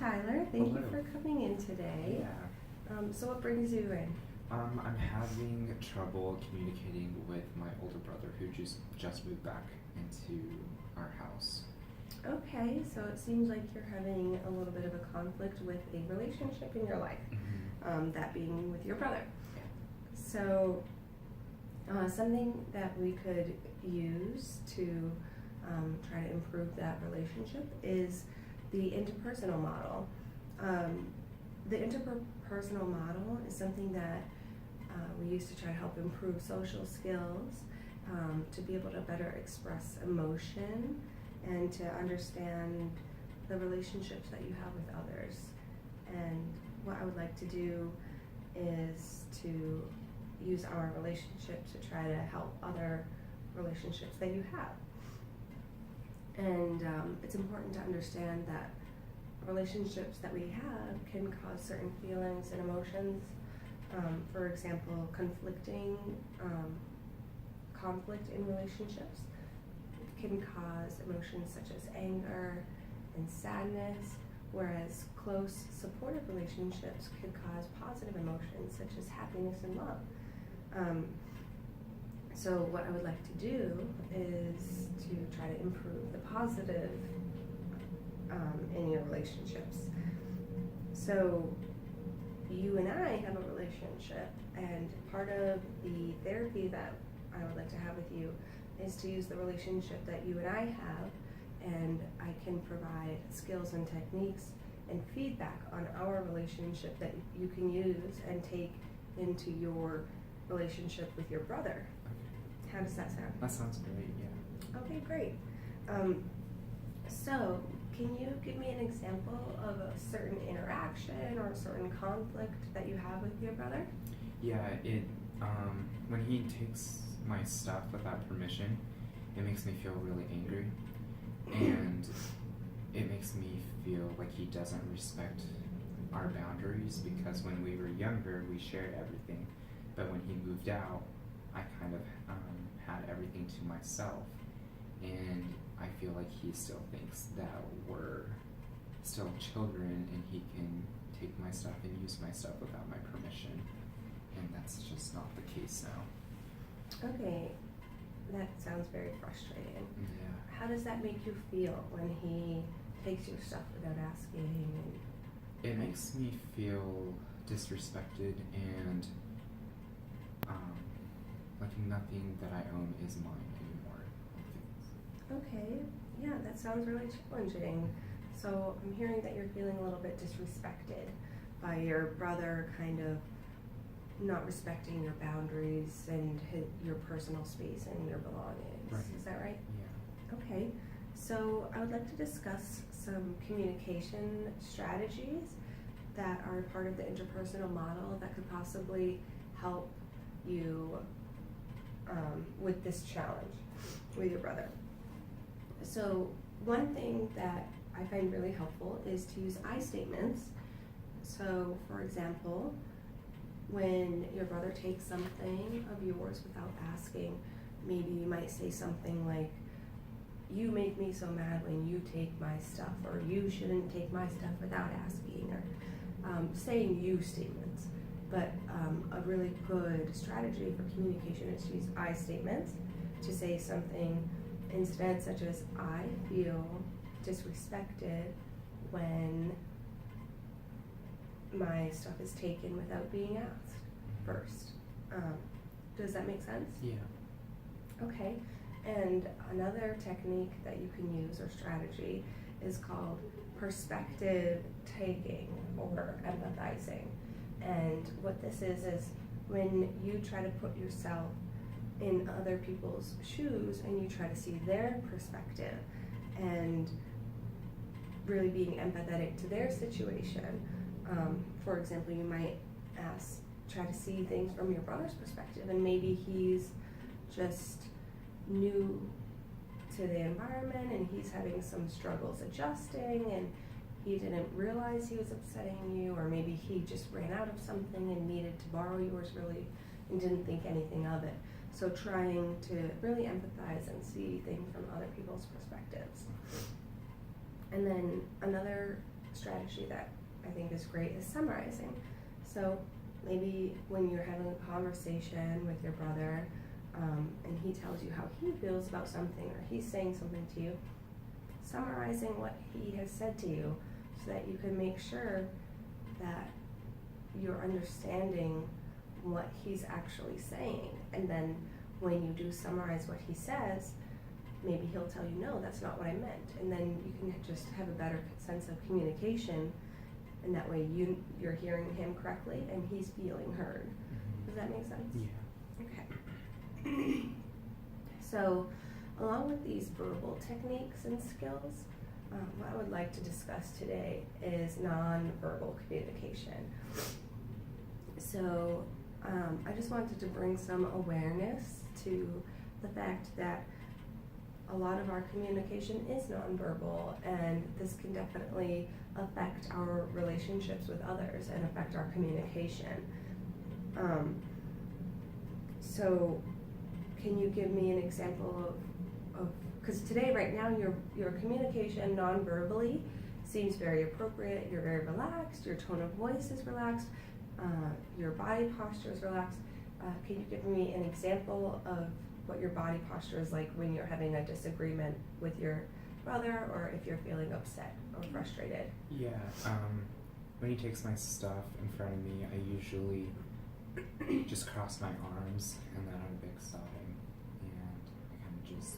Tyler. Thank you Hello. for coming in today. Yeah. So what brings you in? I'm having trouble communicating with my older brother who just moved back into our house. Okay, so it seems like you're having a little bit of a conflict with a relationship in your life, that being with your brother. Yeah. So something that we could use to try to improve that relationship is the interpersonal model. The interpersonal model is something that we use to try to help improve social skills, to be able to better express emotion, and to understand the relationships that you have with others. And what I would like to do is to use our relationship to try to help other relationships that you have. And it's important to understand that relationships that we have can cause certain feelings and emotions. For example, conflict in relationships can cause emotions such as anger and sadness, whereas close, supportive relationships could cause positive emotions such as happiness and love. So what I would like to do is to try to improve the positive in your relationships. So you and I have a relationship, and part of the therapy that I would like to have with you is to use the relationship that you and I have, and I can provide skills and techniques and feedback on our relationship that you can use and take into your relationship with your brother. Okay. How does that sound? That sounds great, yeah. Okay, great. So, can you give me an example of a certain interaction or a certain conflict that you have with your brother? Yeah, when he takes my stuff without permission, it makes me feel really angry, and it makes me feel like he doesn't respect our boundaries, because when we were younger, we shared everything, but when he moved out, I kind of had everything to myself, and I feel like he still thinks that we're still children and he can take my stuff and use my stuff without my permission, and that's just not the case now. Okay, that sounds very frustrating. Yeah. How does that make you feel when he takes your stuff without asking? It makes me feel disrespected and like nothing that I own is mine anymore. Okay, yeah, that sounds really challenging. So I'm hearing that you're feeling a little bit disrespected by your brother kind of not respecting your boundaries and your personal space and your belongings. Right. Is that right? Yeah. Okay, so I would like to discuss some communication strategies that are part of the interpersonal model that could possibly help you with this challenge with your brother. So one thing that I find really helpful is to use I statements. So for example, when your brother takes something of yours without asking, maybe you might say something like, "You make me so mad when you take my stuff," or "You shouldn't take my stuff without asking," or saying you statements. But a really good strategy for communication is to use I statements to say something instead, such as, "I feel disrespected when my stuff is taken without being asked first." Does that make sense? Yeah. Okay, and another technique that you can use or strategy is called perspective taking or empathizing. And what this is when you try to put yourself in other people's shoes and you try to see their perspective and really being empathetic to their situation. For example, you might try to see things from your brother's perspective, and maybe he's just new to the environment and he's having some struggles adjusting and he didn't realize he was upsetting you, or maybe he just ran out of something and needed to borrow yours really and didn't think anything of it. So trying to really empathize and see things from other people's perspectives. And then another strategy that I think is great is summarizing. So maybe when you're having a conversation with your brother, and he tells you how he feels about something, or he's saying something to you, summarizing what he has said to you so that you can make sure that you're understanding what he's actually saying. And then when you do summarize what he says, maybe he'll tell you, no, that's not what I meant. And then you can just have a better sense of communication, and that way you're hearing him correctly and he's feeling heard. Does that make sense? Yeah. Okay. So, along with these verbal techniques and skills, what I would like to discuss today is nonverbal communication. So, I just wanted to bring some awareness to the fact that a lot of our communication is nonverbal, and this can definitely affect our relationships with others and affect our communication. So, can you give me an example of because today, right now, your communication non-verbally seems very appropriate. You're very relaxed. Your tone of voice is relaxed. Your body posture is relaxed. Can you give me an example of what your body posture is like when you're having a disagreement with your brother, or if you're feeling upset or frustrated? Yeah. When he takes my stuff in front of me, I usually just cross my arms and then I'm big stopping, and I kind of just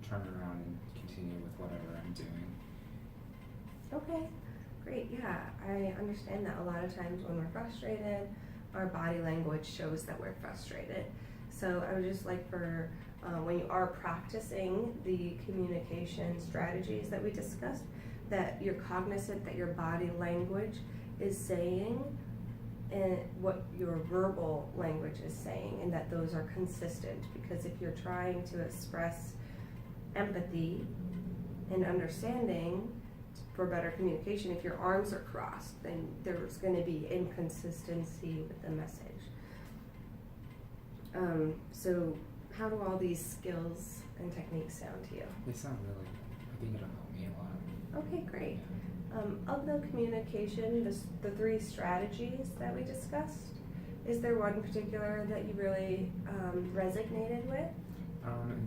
turn around and continue with whatever I'm doing. Okay, great. Yeah, I understand that a lot of times when we're frustrated, our body language shows that we're frustrated. So I would just like for when you are practicing the communication strategies that we discussed, that you're cognizant that your body language is saying and what your verbal language is saying, and that those are consistent. Because if you're trying to express empathy and understanding for better communication, if your arms are crossed, then there's going to be inconsistency with the message. So how do all these skills and techniques sound to you? They sound really good. I think it'll help me a lot. Okay, great. Of the communication, the three strategies that we discussed, is there one particular that you really resonated with?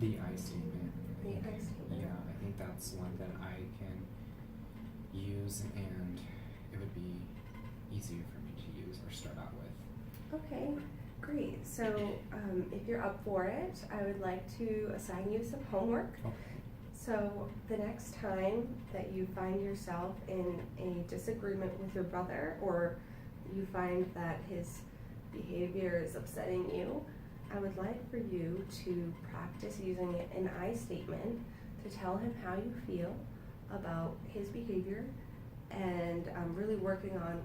The I statement. The I statement. Yeah, I think that's one that I can use, and it would be easier for me to use or start out with. Okay, great. So if you're up for it, I would like to assign you some homework. Okay. So the next time that you find yourself in a disagreement with your brother, or you find that his behavior is upsetting you, I would like for you to practice using an I statement to tell him how you feel about his behavior, and really working on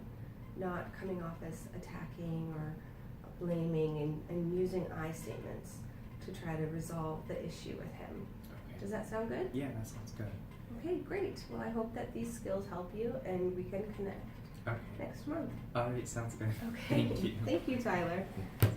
not coming off as attacking or blaming, and using I statements to try to resolve the issue with him. Okay. Does that sound good? Yeah, that sounds good. Okay, great. Well, I hope that these skills help you and we can connect Okay. next month. Alright, sounds good. Okay. Thank you. Thank you, Tyler. Yeah.